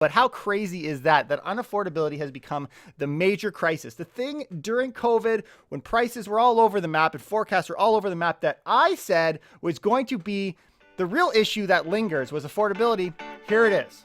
But how crazy is that unaffordability has become the major crisis? The thing during COVID, when prices were all over the map and forecasts were all over the map, that I said was going to be the real issue that lingers was affordability. Here it is.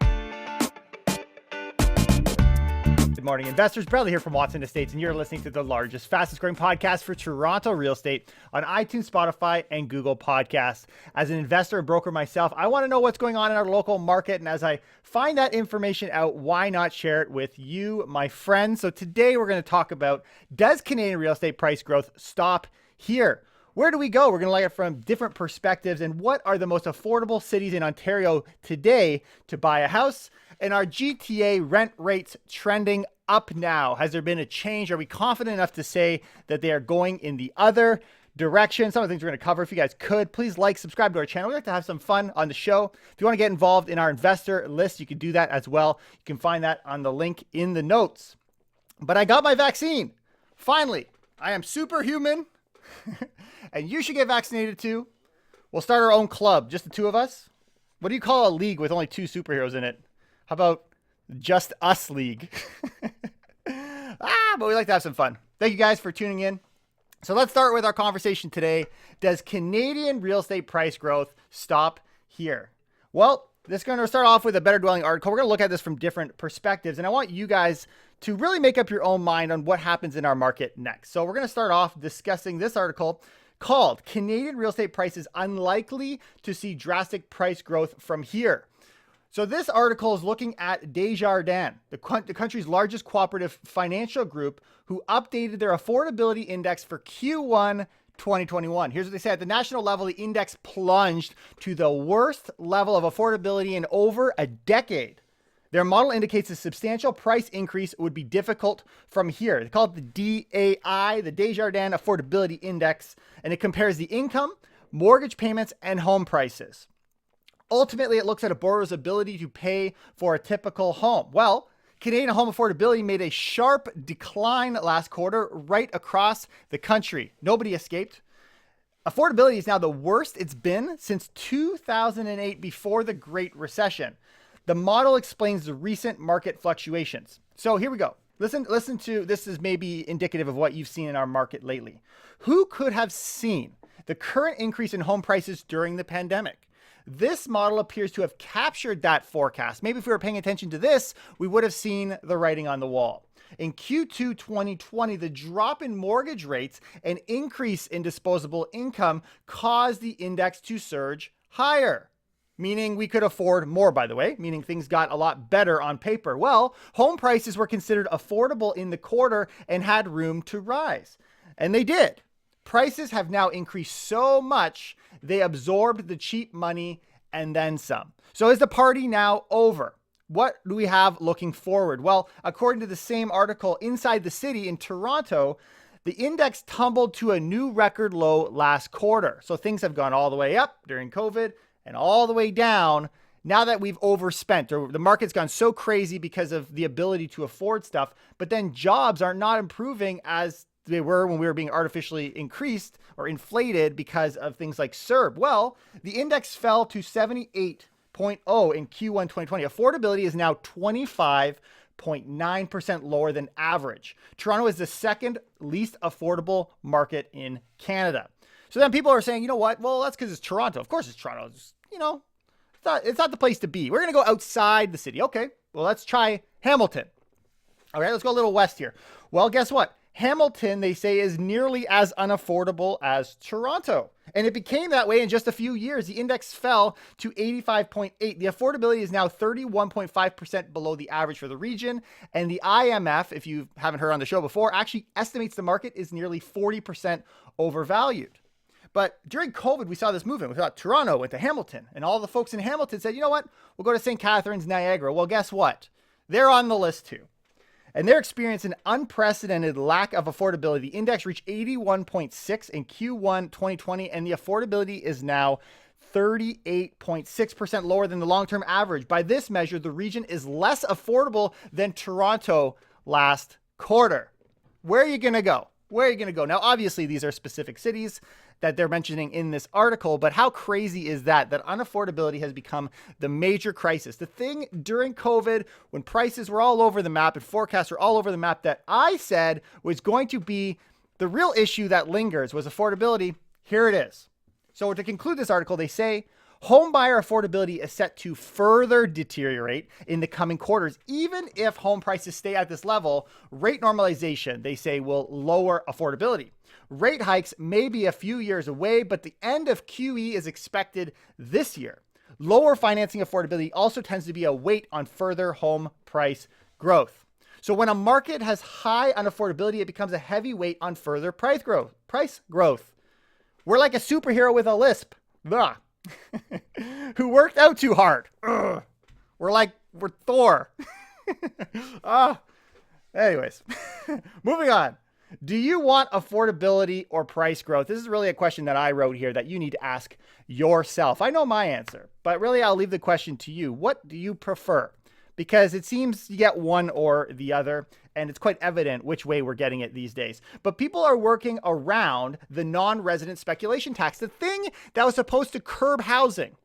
Good morning, investors. Bradley here from Watson Estates, and you're listening to the largest, fastest growing podcast for Toronto real estate on iTunes, Spotify, and Google Podcasts. As an investor and broker myself, I want to know what's going on in our local market, and as I find that information out, why not share it with you, my friends? So today we're going to talk about, does Canadian real estate price growth stop here? Where do we go? We're going to look at it from different perspectives, and what are the most affordable cities in Ontario today to buy a house? And are GTA rent rates trending up now? Has there been a change? Are we confident enough to say that they are going in the other direction? Some of the things we're going to cover. If you guys could, please like, subscribe to our channel. We like to have some fun on the show. If you want to get involved in our investor list, you can do that as well. You can find that on the link in the notes. But I got my vaccine. Finally, I am superhuman. And you should get vaccinated too. We'll start our own club, just the two of us. What do you call a league with only two superheroes in it? How about Just Us League? But we like to have some fun. Thank you guys for tuning in. So let's start with our conversation today. Does Canadian real estate price growth stop here? Well, this is going to start off with a Better Dwelling article. We're going to look at this from different perspectives, and I want you guys to really make up your own mind on what happens in our market next. So we're going to start off discussing this article called Canadian Real Estate Prices Unlikely to See Drastic Price Growth from Here. So this article is looking at Desjardins, the country's largest cooperative financial group, who updated their affordability index for Q1 2021. Here's what they say. At the national level, the index plunged to the worst level of affordability in over a decade. Their model indicates a substantial price increase would be difficult from here. They call it the DAI, the Desjardins Affordability Index, and it compares the income, mortgage payments, and home prices. Ultimately, it looks at a borrower's ability to pay for a typical home. Well, Canadian home affordability made a sharp decline last quarter right across the country. Nobody escaped. Affordability is now the worst it's been since 2008, before the Great Recession. The model explains the recent market fluctuations. So here we go. Listen to this. Is maybe indicative of what you've seen in our market lately. Who could have seen the current increase in home prices during the pandemic? This model appears to have captured that forecast. Maybe if we were paying attention to this, we would have seen the writing on the wall. In Q2 2020, the drop in mortgage rates and increase in disposable income caused the index to surge higher. Meaning we could afford more, by the way, meaning things got a lot better on paper. Well, home prices were considered affordable in the quarter and had room to rise. And they did. Prices have now increased so much, they absorbed the cheap money and then some. So is the party now over? What do we have looking forward? Well, according to the same article, inside the city in Toronto, the index tumbled to a new record low last quarter. So things have gone all the way up during COVID and all the way down now that we've overspent, or the market's gone so crazy because of the ability to afford stuff, but then jobs are not improving as they were when we were being artificially increased or inflated because of things like CERB. Well, the index fell to 78.0 in Q1 2020. Affordability is now 25.9% lower than average. Toronto is the second least affordable market in Canada. So then people are saying, you know what? Well, that's because it's Toronto. Of course it's Toronto. It's, it's not the place to be. We're going to go outside the city. Okay, well, let's try Hamilton. All right, let's go a little west here. Well, guess what? Hamilton, they say, is nearly as unaffordable as Toronto. And it became that way in just a few years. The index fell to 85.8. The affordability is now 31.5% below the average for the region. And the IMF, if you haven't heard on the show before, actually estimates the market is nearly 40% overvalued. But during COVID, we saw this movement. We thought Toronto went to Hamilton. And all the folks in Hamilton said, you know what? We'll go to St. Catharines, Niagara. Well, guess what? They're on the list too. And they're experiencing an unprecedented lack of affordability. The index reached 81.6 in Q1 2020, and the affordability is now 38.6% lower than the long-term average. By this measure, the region is less affordable than Toronto last quarter. Where are you going to go? Where are you going to go? Now, obviously, these are specific cities, that they're mentioning in this article, but how crazy is that unaffordability has become the major crisis. The thing during COVID, when prices were all over the map and forecasts were all over the map, that I said was going to be the real issue that lingers was affordability. Here it is. So to conclude this article, they say, home buyer affordability is set to further deteriorate in the coming quarters. Even if home prices stay at this level, rate normalization, they say, will lower affordability. Rate hikes may be a few years away, but the end of QE is expected this year. Lower financing affordability also tends to be a weight on further home price growth. So when a market has high unaffordability, it becomes a heavy weight on further price growth. We're like a superhero with a lisp. Ugh. Who worked out too hard. Ugh. We're Thor. Anyways, moving on. Do you want affordability or price growth? This is really a question that I wrote here that you need to ask yourself. I know my answer, but really I'll leave the question to you. What do you prefer? Because it seems you get one or the other, and it's quite evident which way we're getting it these days. But people are working around the non-resident speculation tax, the thing that was supposed to curb housing,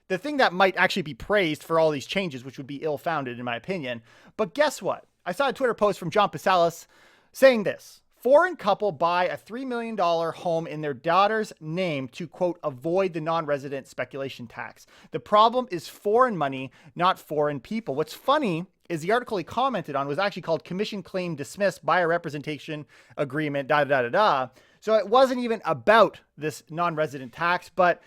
the thing that might actually be praised for all these changes, which would be ill-founded in my opinion. But guess what? I saw a Twitter post from John Pasalis saying this. Foreign couple buy a $3 million home in their daughter's name to, quote, avoid the non-resident speculation tax. The problem is foreign money, not foreign people. What's funny is the article he commented on was actually called Commission Claim Dismissed, Buyer Representation Agreement, So it wasn't even about this non-resident tax, but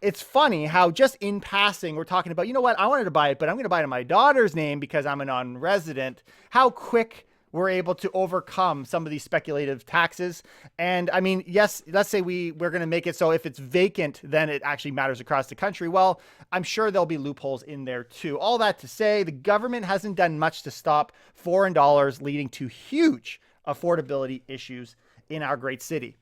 it's funny how just in passing, we're talking about, you know what, I wanted to buy it, but I'm going to buy it in my daughter's name because I'm a non-resident. How quick we're able to overcome some of these speculative taxes. And I mean, yes, let's say we're going to make it so if it's vacant, then it actually matters across the country. Well, I'm sure there'll be loopholes in there too. All that to say, the government hasn't done much to stop foreign dollars, leading to huge affordability issues in our great city.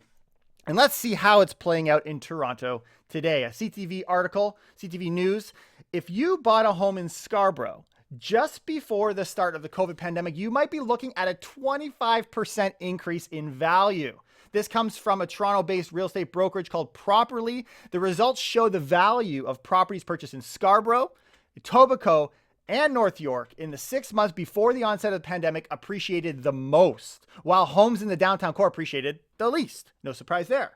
And let's see how it's playing out in Toronto today. A CTV article, CTV News. If you bought a home in Scarborough just before the start of the COVID pandemic, you might be looking at a 25% increase in value. This comes from a Toronto-based real estate brokerage called Properly. The results show the value of properties purchased in Scarborough, Etobicoke, and North York in the 6 months before the onset of the pandemic appreciated the most, while homes in the downtown core appreciated the least. No surprise there.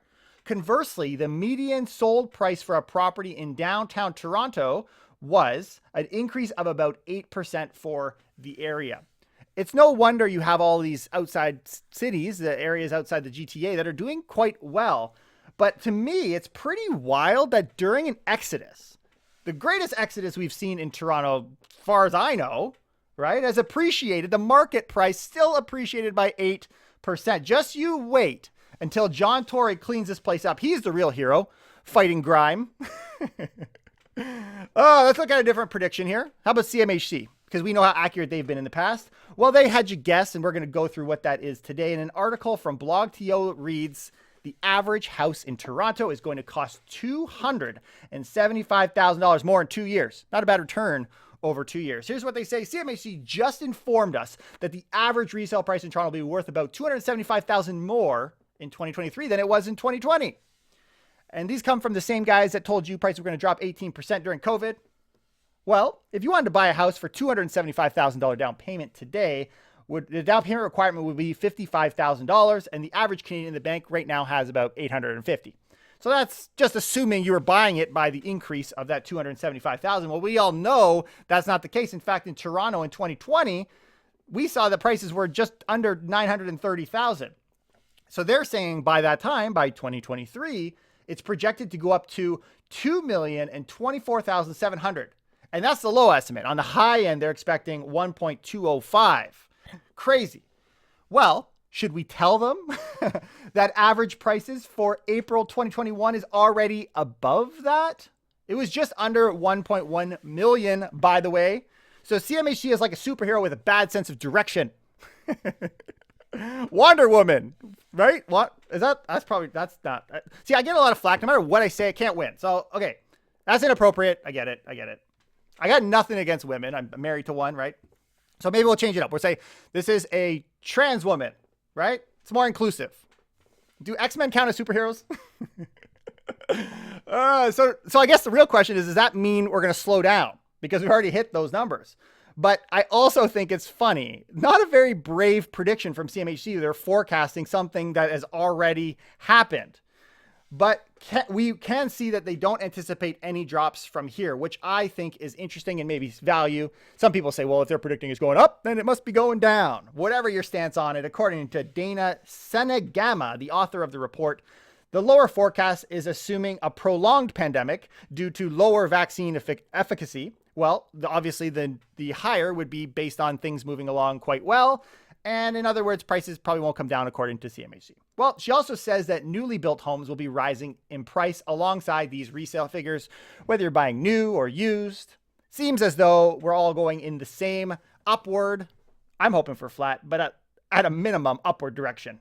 Conversely, the median sold price for a property in downtown Toronto was an increase of about 8% for the area. It's no wonder you have all these outside cities, the areas outside the GTA that are doing quite well. But to me, it's pretty wild that during an exodus, the greatest exodus we've seen in Toronto, as far as I know, right, has appreciated, the market price still appreciated by 8%. Just you wait until John Tory cleans this place up. He's the real hero, fighting grime. Let's look at a different prediction here. How about CMHC? Because we know how accurate they've been in the past. Well, they had you guess, and we're going to go through what that is today. In an article from BlogTO reads, the average house in Toronto is going to cost $275,000 more in 2 years. Not a bad return over 2 years. Here's what they say. CMHC just informed us that the average resale price in Toronto will be worth about $275,000 more in 2023 than it was in 2020. And these come from the same guys that told you prices were going to drop 18% during COVID. Well, if you wanted to buy a house for $275,000 down payment today, the down payment requirement would be $55,000, and the average Canadian in the bank right now has about $850. So that's just assuming you were buying it by the increase of that $275,000. Well, we all know that's not the case. In fact, in Toronto in 2020, we saw that prices were just under $930,000. So they're saying by that time, by 2023, it's projected to go up to $2,024,700. And that's the low estimate. On the high end, they're expecting 1.205. Crazy. Well, should we tell them that average prices for April 2021 is already above that? It was just under 1.1 million, by the way. So CMHC is like a superhero with a bad sense of direction. Wonder Woman, right? What is that? That's not. See, I get a lot of flack. No matter what I say, I can't win. So, okay, that's inappropriate. I get it. I got nothing against women. I'm married to one, right? So maybe we'll change it up. We'll say this is a trans woman, right? It's more inclusive. Do X-Men count as superheroes? So I guess the real question is, does that mean we're going to slow down? Because we've already hit those numbers. But I also think it's funny. Not a very brave prediction from CMHC. They're forecasting something that has already happened. But we can see that they don't anticipate any drops from here, which I think is interesting and maybe value. Some people say, well, if they're predicting it's going up, then it must be going down. Whatever your stance on it, according to Dana Senegama, the author of the report, the lower forecast is assuming a prolonged pandemic due to lower vaccine efficacy. Well, obviously, the higher would be based on things moving along quite well. And in other words, prices probably won't come down according to CMHC. Well, she also says that newly built homes will be rising in price alongside these resale figures, whether you're buying new or used. Seems as though we're all going in the same upward, I'm hoping for flat, but at a minimum, upward direction.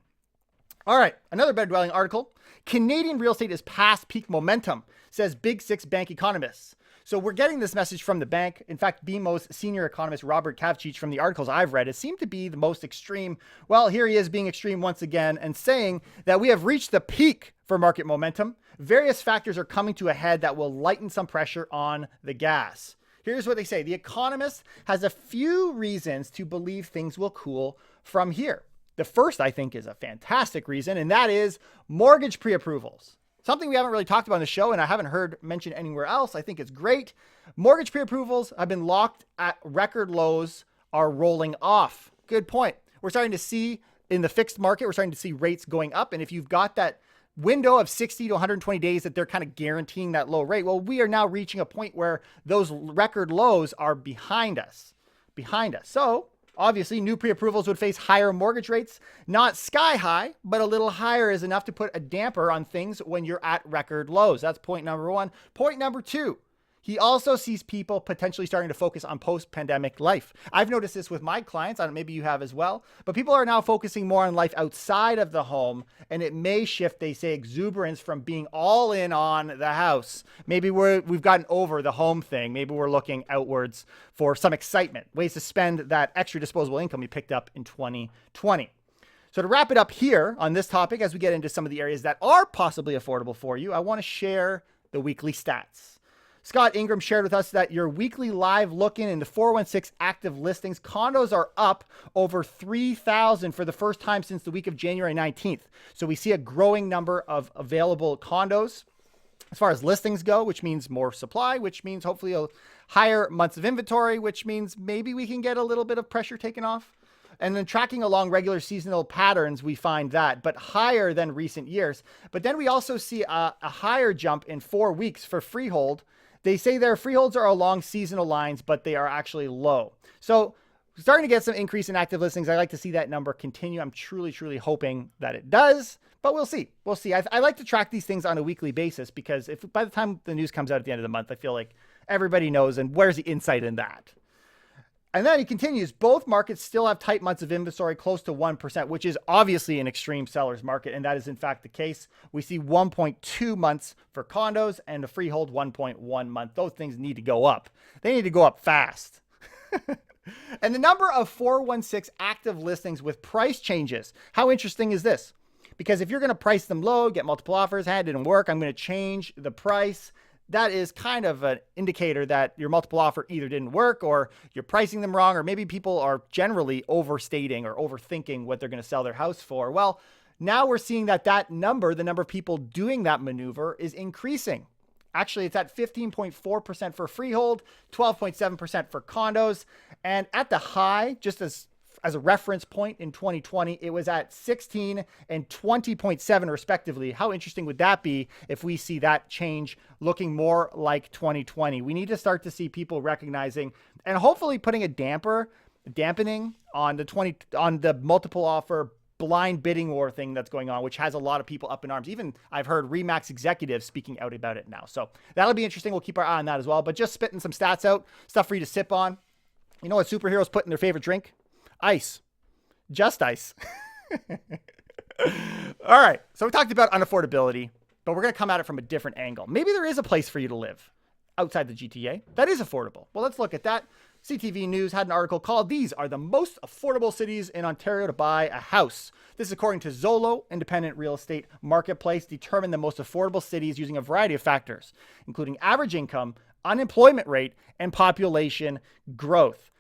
All right, another bed dwelling article. Canadian real estate is past peak momentum, says Big Six bank economists. So we're getting this message from the bank. In fact, BMO's senior economist, Robert Kavcic, from the articles I've read, it seemed to be the most extreme. Well, here he is being extreme once again and saying that we have reached the peak for market momentum. Various factors are coming to a head that will lighten some pressure on the gas. Here's what they say. The economist has a few reasons to believe things will cool from here. The first, I think, is a fantastic reason, and that is mortgage pre-approvals. Something we haven't really talked about on the show, and I haven't heard mentioned anywhere else. I think it's great. Mortgage pre-approvals have been locked at record lows, are rolling off. Good point. We're starting to see in the fixed market, we're starting to see rates going up. And if you've got that window of 60 to 120 days that they're kind of guaranteeing that low rate, well, we are now reaching a point where those record lows are behind us. So obviously, new pre-approvals would face higher mortgage rates, not sky high, but a little higher is enough to put a damper on things when you're at record lows. That's point number one. Point number two, he also sees people potentially starting to focus on post-pandemic life. I've noticed this with my clients, maybe you have as well, but people are now focusing more on life outside of the home, and it may shift, they say, exuberance from being all in on the house. Maybe we've gotten over the home thing. Maybe we're looking outwards for some excitement, ways to spend that extra disposable income we picked up in 2020. So to wrap it up here on this topic, as we get into some of the areas that are possibly affordable for you, I want to share the weekly stats. Scott Ingram shared with us that your weekly live look-in into 416 active listings, condos are up over 3,000 for the first time since the week of January 19th. So we see a growing number of available condos. As far as listings go, which means more supply, which means hopefully a higher months of inventory, which means maybe we can get a little bit of pressure taken off. And then tracking along regular seasonal patterns, we find that, but higher than recent years. But then we also see a higher jump in 4 weeks for freehold. They say their freeholds are along seasonal lines, but they are actually low. So starting to get some increase in active listings. I like to see that number continue. I'm truly, truly hoping that it does, but we'll see. We'll see. I like to track these things on a weekly basis because if by the time the news comes out at the end of the month, I feel like everybody knows, and where's the insight in that? And then he continues, both markets still have tight months of inventory, close to 1%, which is obviously an extreme seller's market. And that is in fact the case. We see 1.2 months for condos and a freehold 1.1 month. Those things need to go up. They need to go up fast. And the number of 416 active listings with price changes. How interesting is this? Because if you're going to price them low, get multiple offers, it didn't work, I'm going to change the price. That is kind of an indicator that your multiple offer either didn't work or you're pricing them wrong, or maybe people are generally overstating or overthinking what they're going to sell their house for. Well, now we're seeing that number, the number of people doing that maneuver, is increasing. Actually, it's at 15.4% for freehold, 12.7% for condos. And at the high, just as a reference point in 2020, it was at 16 and 20.7 respectively. How interesting would that be if we see that change looking more like 2020? We need to start to see people recognizing and hopefully putting a dampening on the multiple offer blind bidding war thing that's going on, which has a lot of people up in arms. Even I've heard Remax executives speaking out about it now. So that'll be interesting. We'll keep our eye on that as well. But just spitting some stats out, stuff for you to sip on. You know what superheroes put in their favorite drink? Ice. Just ice. All right. So we talked about unaffordability, but we're going to come at it from a different angle. Maybe there is a place for you to live outside the GTA that is affordable. Well, let's look at that. CTV News had an article called "These are the most affordable cities in Ontario to buy a house." This is according to Zolo, independent real estate marketplace, determined the most affordable cities using a variety of factors, including average income, unemployment rate, and population growth.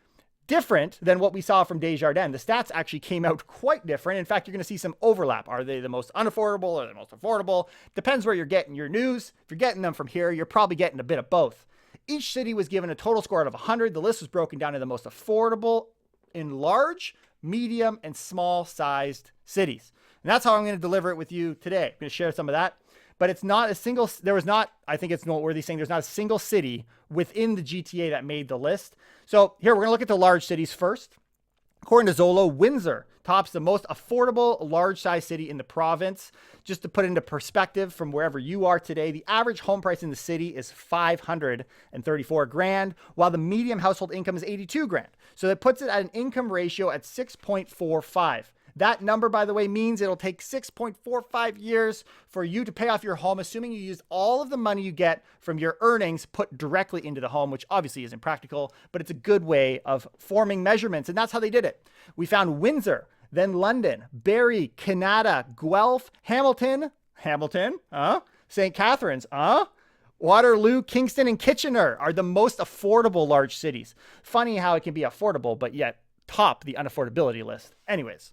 Different than what we saw from Desjardins. The stats actually came out quite different. In fact, you're going to see some overlap. Are they the most unaffordable or the most affordable? Depends where you're getting your news. If you're getting them from here, you're probably getting a bit of both. Each city was given a total score out of 100. The list was broken down to the most affordable in large, medium, and small-sized cities. And that's how I'm going to deliver it with you today. I'm going to share some of that. But it's not a single, there was not, I think it's noteworthy saying there's not a single city within the GTA that made the list. So here, we're going to look at the large cities first. According to Zolo, Windsor tops the most affordable large-size city in the province. Just to put into perspective from wherever you are today, the average home price in the city is $534 grand, while the median household income is $82 grand. So that puts it at an income ratio at 6.45. That number, by the way, means it'll take 6.45 years for you to pay off your home, assuming you use all of the money you get from your earnings put directly into the home, which obviously isn't practical, but it's a good way of forming measurements. And that's how they did it. We found Windsor, then London, Barrie, Canada, Guelph, Hamilton, St. Catharines, Waterloo, Kingston, and Kitchener are the most affordable large cities. Funny how it can be affordable, but yet top the unaffordability list. Anyways.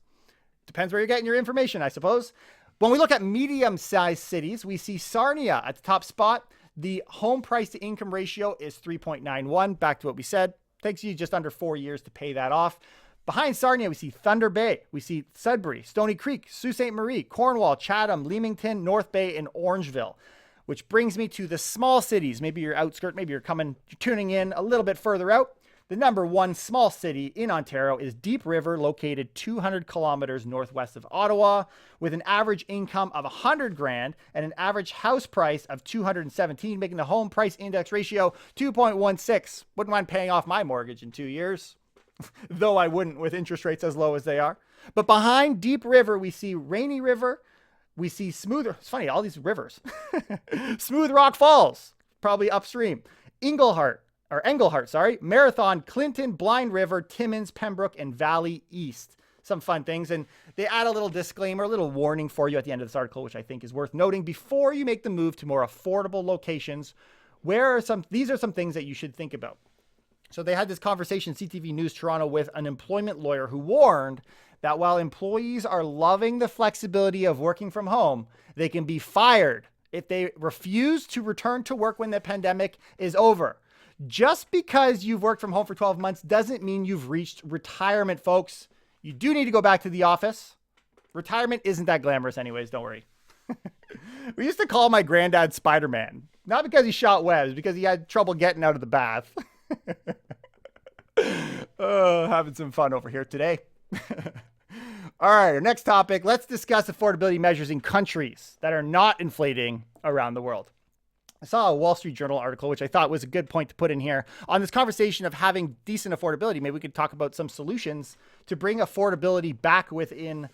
Depends where you're getting your information, I suppose. When we look at medium-sized cities, we see Sarnia at the top spot. The home price to income ratio is 3.91. Back to what we said. Takes you just under 4 years to pay that off. Behind Sarnia, we see Thunder Bay. We see Sudbury, Stony Creek, Sault Ste. Marie, Cornwall, Chatham, Leamington, North Bay, and Orangeville. Which brings me to the small cities. Maybe you're outskirt, maybe you're tuning in a little bit further out. The number one small city in Ontario is Deep River, located 200 kilometers northwest of Ottawa, with an average income of 100 grand and an average house price of 217, making the home price index ratio 2.16. Wouldn't mind paying off my mortgage in 2 years, though I wouldn't with interest rates as low as they are. But behind Deep River, we see Rainy River, we see it's funny, all these rivers. Smooth Rock Falls, probably upstream. Englehart, Marathon, Clinton, Blind River, Timmins, Pembroke, and Valley East. Some fun things. And they add a little disclaimer, a little warning for you at the end of this article, which I think is worth noting before you make the move to more affordable locations. These are some things that you should think about. So they had this conversation, CTV News Toronto, with an employment lawyer who warned that while employees are loving the flexibility of working from home, they can be fired if they refuse to return to work when the pandemic is over. Just because you've worked from home for 12 months doesn't mean you've reached retirement, folks. You do need to go back to the office. Retirement isn't that glamorous anyways, don't worry. We used to call my granddad Spider-Man. Not because he shot webs, because he had trouble getting out of the bath. Having some fun over here today. All right, our next topic. Let's discuss affordability measures in countries that are not inflating around the world. I saw a Wall Street Journal article, which I thought was a good point to put in here on this conversation of having decent affordability. Maybe we could talk about some solutions to bring affordability back within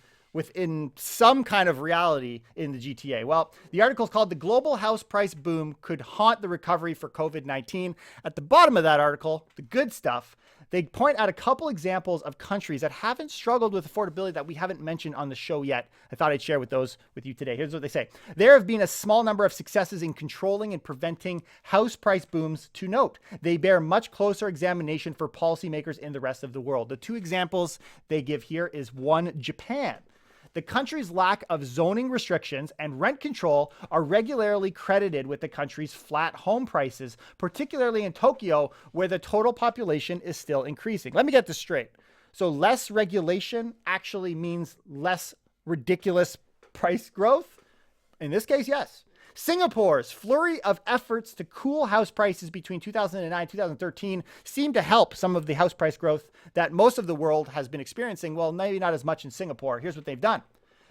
some kind of reality in the GTA. Well, the article is called "The Global House Price Boom Could Haunt the Recovery for COVID-19. At the bottom of that article, the good stuff, they point out a couple examples of countries that haven't struggled with affordability that we haven't mentioned on the show yet. I thought I'd share with you today. Here's what they say. There have been a small number of successes in controlling and preventing house price booms to note. They bear much closer examination for policymakers in the rest of the world. The two examples they give here is one, Japan. The country's lack of zoning restrictions and rent control are regularly credited with the country's flat home prices, particularly in Tokyo, where the total population is still increasing. Let me get this straight. So less regulation actually means less ridiculous price growth? In this case, yes. Singapore's flurry of efforts to cool house prices between 2009 and 2013 seemed to help some of the house price growth that most of the world has been experiencing. Well, maybe not as much in Singapore. Here's what they've done.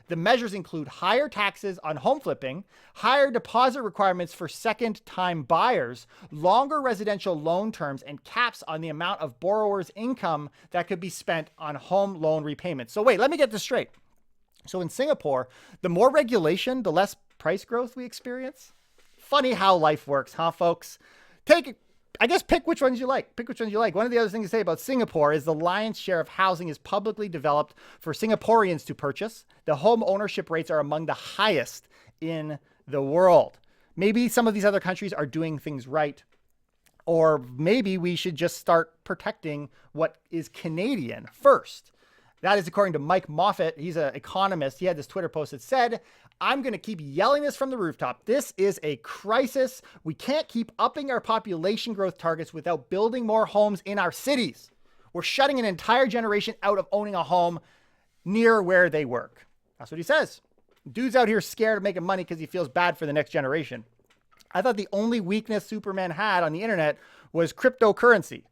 The measures include higher taxes on home flipping, higher deposit requirements for second-time buyers, longer residential loan terms, and caps on the amount of borrowers' income that could be spent on home loan repayments. So wait, let me get this straight. So in Singapore, the more regulation, the less price growth we experience. Funny how life works, huh, folks? Take I guess pick which ones you like. Pick which ones you like. One of the other things to say about Singapore is the lion's share of housing is publicly developed for Singaporeans to purchase. The home ownership rates are among the highest in the world. Maybe some of these other countries are doing things right, or maybe we should just start protecting what is Canadian first. That is according to Mike Moffat. He's an economist. He had this Twitter post that said, I'm going to keep yelling this from the rooftop. This is a crisis. We can't keep upping our population growth targets without building more homes in our cities. We're shutting an entire generation out of owning a home near where they work. That's what he says. Dude's out here scared of making money because he feels bad for the next generation. I thought the only weakness Superman had on the internet was cryptocurrency.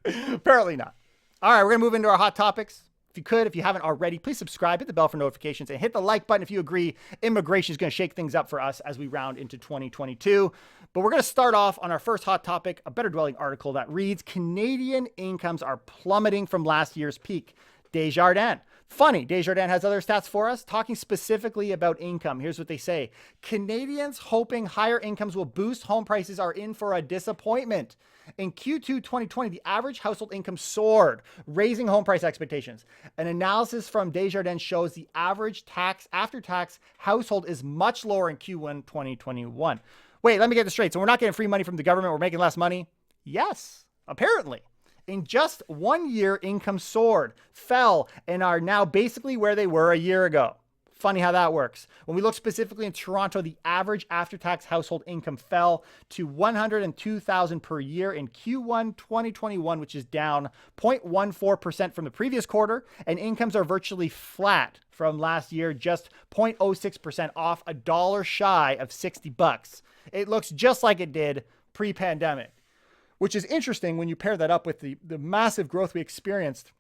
Apparently not. All right, we're going to move into our hot topics. If you haven't already, please subscribe, hit the bell for notifications, and hit the like button if you agree immigration is going to shake things up for us as we round into 2022. But we're going to start off on our first hot topic, a Better Dwelling article that reads, Canadian incomes are plummeting from last year's peak. Desjardins. Funny, Desjardins has other stats for us, talking specifically about income. Here's what they say. Canadians hoping higher incomes will boost home prices are in for a disappointment. In Q2 2020, the average household income soared, raising home price expectations. An analysis from Desjardins shows the average after-tax household is much lower in Q1 2021. Wait, let me get this straight. So we're not getting free money from the government. We're making less money? Yes, apparently. In just 1 year, income soared, fell, and are now basically where they were a year ago. Funny how that works. When we look specifically in Toronto, the average after-tax household income fell to $102,000 per year in Q1 2021, which is down 0.14% from the previous quarter, and incomes are virtually flat from last year, just 0.06% off, a dollar shy of $60. It looks just like it did pre-pandemic, which is interesting when you pair that up with the massive growth we experienced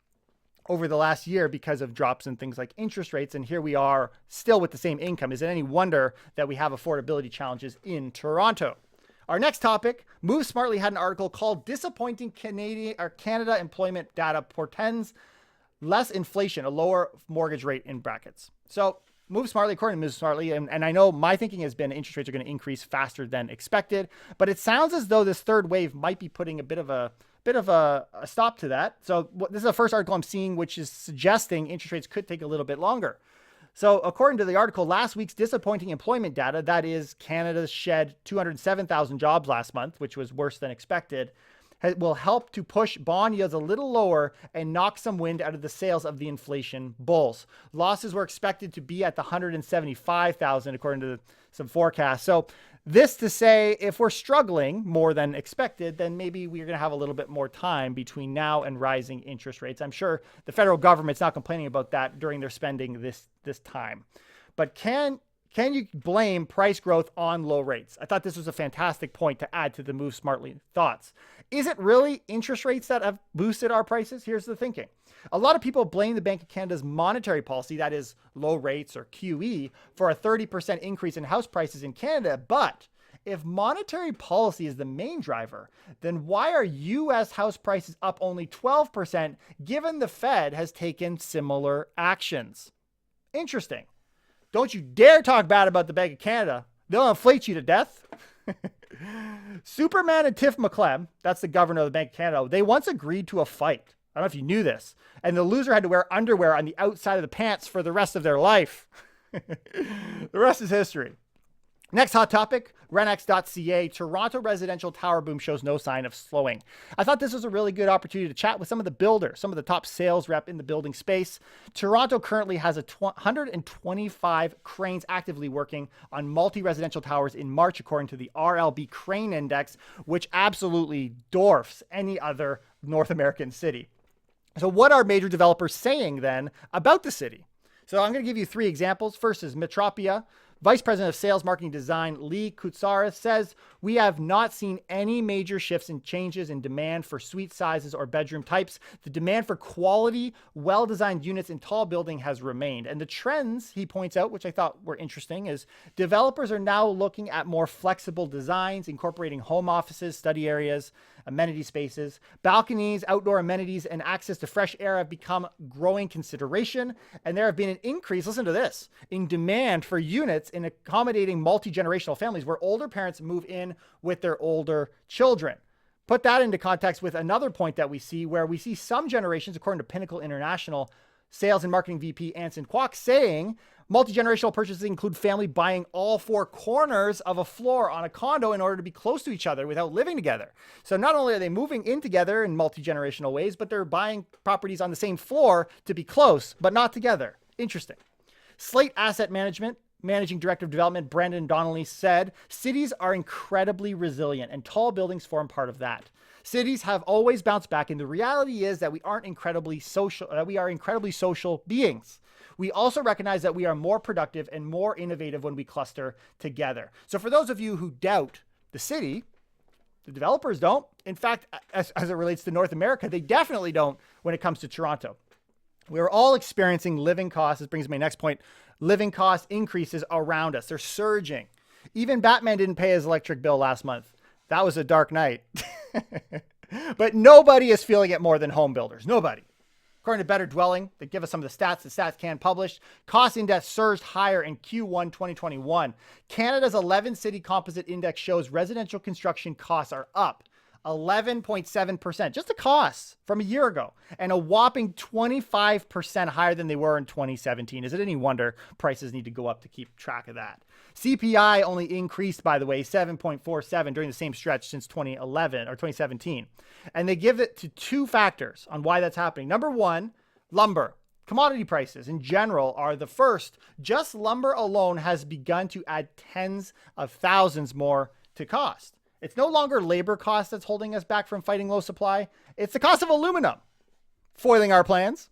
over the last year because of drops in things like interest rates. And here we are still with the same income. Is it any wonder that we have affordability challenges in Toronto? Our next topic, Move Smartly had an article called Disappointing Canada Employment Data Portends Less Inflation, a Lower Mortgage Rate in brackets. So Move Smartly, according to Move Smartly, and I know my thinking has been interest rates are going to increase faster than expected, but it sounds as though this third wave might be putting a bit of a stop to that. So this is the first article I'm seeing, which is suggesting interest rates could take a little bit longer. So according to the article, last week's disappointing employment data, that is Canada shed 207,000 jobs last month, which was worse than expected, will help to push bond yields a little lower and knock some wind out of the sails of the inflation bulls. Losses were expected to be at the 175,000, according to some forecasts. So this to say, if we're struggling more than expected, then maybe we're going to have a little bit more time between now and rising interest rates. I'm sure the federal government's not complaining about that during their spending this time. But can you blame price growth on low rates? I thought this was a fantastic point to add to the Move Smartly thoughts. Is it really interest rates that have boosted our prices? Here's the thinking. A lot of people blame the Bank of Canada's monetary policy, that is low rates or QE, for a 30% increase in house prices in Canada. But if monetary policy is the main driver, then why are U.S. house prices up only 12% given the Fed has taken similar actions? Interesting. Don't you dare talk bad about the Bank of Canada. They'll inflate you to death. Superman and Tiff McClem, that's the governor of the Bank of Canada, they once agreed to a fight. I don't know if you knew this. And the loser had to wear underwear on the outside of the pants for the rest of their life. The rest is history. Next hot topic, Renx.ca, Toronto residential tower boom shows no sign of slowing. I thought this was a really good opportunity to chat with some of the builders, some of the top sales rep in the building space. Toronto currently has 125 cranes actively working on multi-residential towers in March, according to the RLB Crane Index, which absolutely dwarfs any other North American city. So what are major developers saying then about the city? So I'm going to give you three examples. First is Metropia. Vice President of Sales, Marketing, Design, Lee Kutsaris, says, we have not seen any major shifts in changes in demand for suite sizes or bedroom types. The demand for quality, well-designed units in tall building has remained. And the trends, he points out, which I thought were interesting, is developers are now looking at more flexible designs, incorporating home offices, study areas, amenity spaces. Balconies, outdoor amenities, and access to fresh air have become growing consideration. And there have been an increase, listen to this, in demand for units in accommodating multi-generational families where older parents move in with their older children. Put that into context with another point that we see, where we see some generations, according to Pinnacle International Sales and Marketing VP Anson Kwok, saying multi-generational purchases include family buying all four corners of a floor on a condo in order to be close to each other without living together. So not only are they moving in together in multi-generational ways, but they're buying properties on the same floor to be close, but not together. Interesting. Slate Asset Management Managing Director of Development Brandon Donnelly said, cities are incredibly resilient and tall buildings form part of that. Cities have always bounced back, and the reality is that we are incredibly social beings. We also recognize that we are more productive and more innovative when we cluster together. So for those of you who doubt the city, the developers don't. In fact, as it relates to North America, they definitely don't when it comes to Toronto. We're all experiencing living costs. This brings me to my next point. Living cost increases around us. They're surging. Even Batman didn't pay his electric bill last month. That was a dark night. But nobody is feeling it more than home builders. Nobody. According to Better Dwelling, they give us some of the stats can published. Cost index surged higher in Q1 2021. Canada's 11 city composite index shows residential construction costs are up 11.7%, just the costs from a year ago, and a whopping 25% higher than they were in 2017. Is it any wonder prices need to go up to keep track of that? CPI only increased, by the way, 7.47 during the same stretch since 2011 or 2017. And they give it to two factors on why that's happening. Number one, lumber. Commodity prices in general are the first. Just lumber alone has begun to add tens of thousands more to cost. It's no longer labor cost that's holding us back from fighting low supply. It's the cost of aluminum foiling our plans.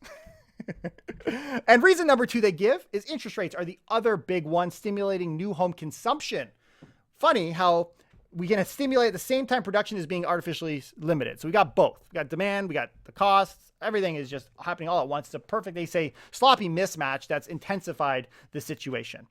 And reason number two they give is interest rates are the other big one, stimulating new home consumption. Funny how we can stimulate at the same time production is being artificially limited. So we got both. We got demand, we got the costs. Everything is just happening all at once. It's a perfect, they say, sloppy mismatch that's intensified the situation.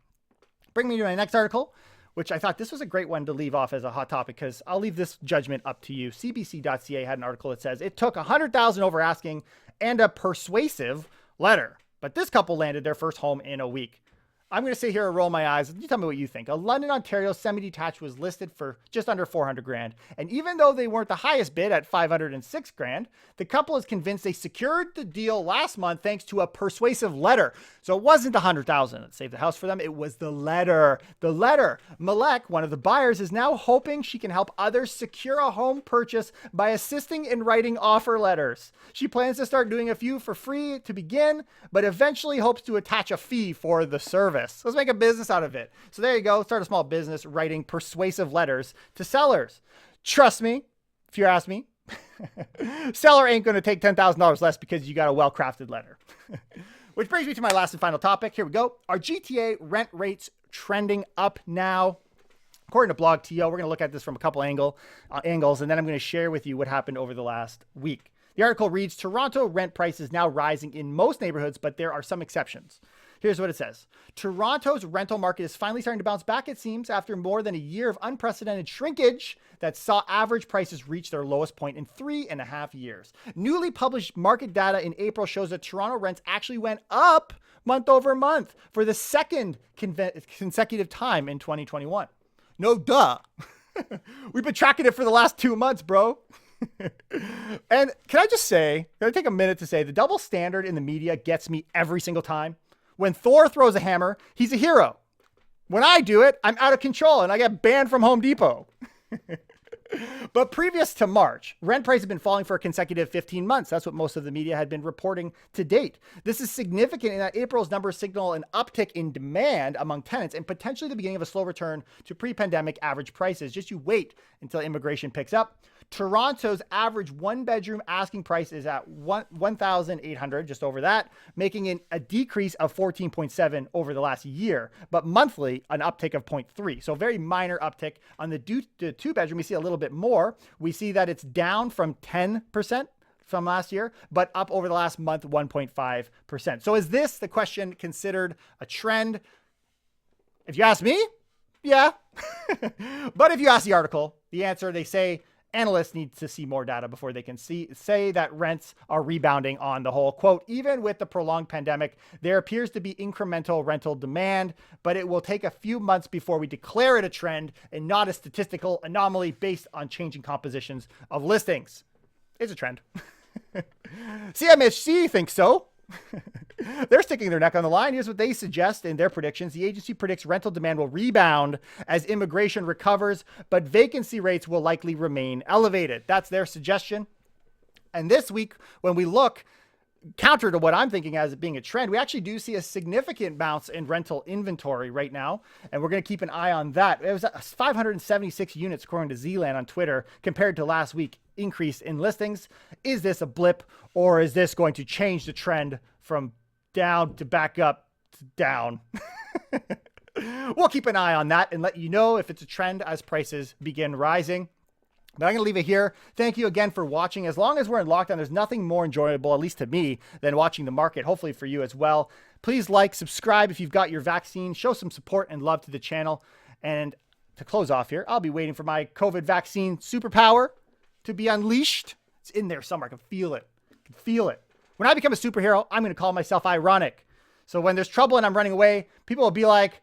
Bring me to my next article, which I thought this was a great one to leave off as a hot topic because I'll leave this judgment up to you. CBC.ca had an article that says it took $100,000 over asking and a persuasive letter, but this couple landed their first home in a week. I'm going to sit here and roll my eyes. You tell me what you think. A London, Ontario semi-detached was listed for just under $400,000. And even though they weren't the highest bid at $506,000, the couple is convinced they secured the deal last month thanks to a persuasive letter. So it wasn't the $100,000 that saved the house for them. It was the letter. The letter. Malek, one of the buyers, is now hoping she can help others secure a home purchase by assisting in writing offer letters. She plans to start doing a few for free to begin, but eventually hopes to attach a fee for the service. Let's make a business out of it. So there you go. Start a small business writing persuasive letters to sellers. Trust me, if you ask me, seller ain't going to take $10,000 less because you got a well-crafted letter. Which brings me to my last and final topic. Here we go. Are GTA rent rates trending up now? According to BlogTO, we're going to look at this from a couple angles, and then I'm going to share with you what happened over the last week. The article reads, Toronto rent prices now rising in most neighborhoods, but there are some exceptions. Here's what it says. Toronto's rental market is finally starting to bounce back, it seems, after more than a year of unprecedented shrinkage that saw average prices reach their lowest point in 3.5 years. Newly published market data in April shows that Toronto rents actually went up month over month for the second consecutive time in 2021. No duh. We've been tracking it for the last 2 months, bro. And can I just say, can I take a minute to say the double standard in the media gets me every single time. When Thor throws a hammer, he's a hero. When I do it, I'm out of control and I get banned from Home Depot. But previous to March, rent prices have been falling for a consecutive 15 months. That's what most of the media had been reporting to date. This is significant in that April's numbers signal an uptick in demand among tenants and potentially the beginning of a slow return to pre-pandemic average prices. Just you wait until immigration picks up. Toronto's average one-bedroom asking price is at $1,800, just over that, making it a decrease of 14.7 over the last year, but monthly an uptick of 0.3. So a very minor uptick. On the two-bedroom, we see a little bit more. We see that it's down from 10% from last year, but up over the last month, 1.5%. So is this, the question, considered a trend? If you ask me, yeah. But if you ask the article, the answer, they say, Analysts need to see more data before they can say that rents are rebounding on the whole. Quote, even with the prolonged pandemic, there appears to be incremental rental demand, but it will take a few months before we declare it a trend and not a statistical anomaly based on changing compositions of listings. It's a trend. CMHC thinks so. They're sticking their neck on the line. Here's what they suggest in their predictions. The agency predicts rental demand will rebound as immigration recovers, but vacancy rates will likely remain elevated. That's their suggestion. And this week, when we look counter to what I'm thinking as it being a trend, we actually do see a significant bounce in rental inventory right now. And we're going to keep an eye on that. It was 576 units, according to Zealand on Twitter, compared to last week increase in listings. Is this a blip, or is this going to change the trend from down to back up to down? We'll keep an eye on that and let you know if it's a trend as prices begin rising. But I'm going to leave it here. Thank you again for watching. As long as we're in lockdown, there's nothing more enjoyable, at least to me, than watching the market, hopefully for you as well. Please like, subscribe if you've got your vaccine. Show some support and love to the channel. And to close off here, I'll be waiting for my COVID vaccine superpower to be unleashed. It's in there somewhere. I can feel it. I can feel it. When I become a superhero, I'm going to call myself ironic. So when there's trouble and I'm running away, people will be like,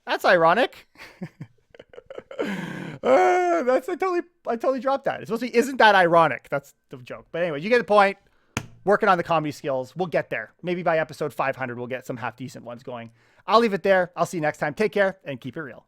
that's ironic. I totally dropped that. It's supposed to be, isn't that ironic? That's the joke. But anyway, you get the point. Working on the comedy skills. We'll get there. Maybe by episode 500, we'll get some half decent ones going. I'll leave it there. I'll see you next time. Take care and keep it real.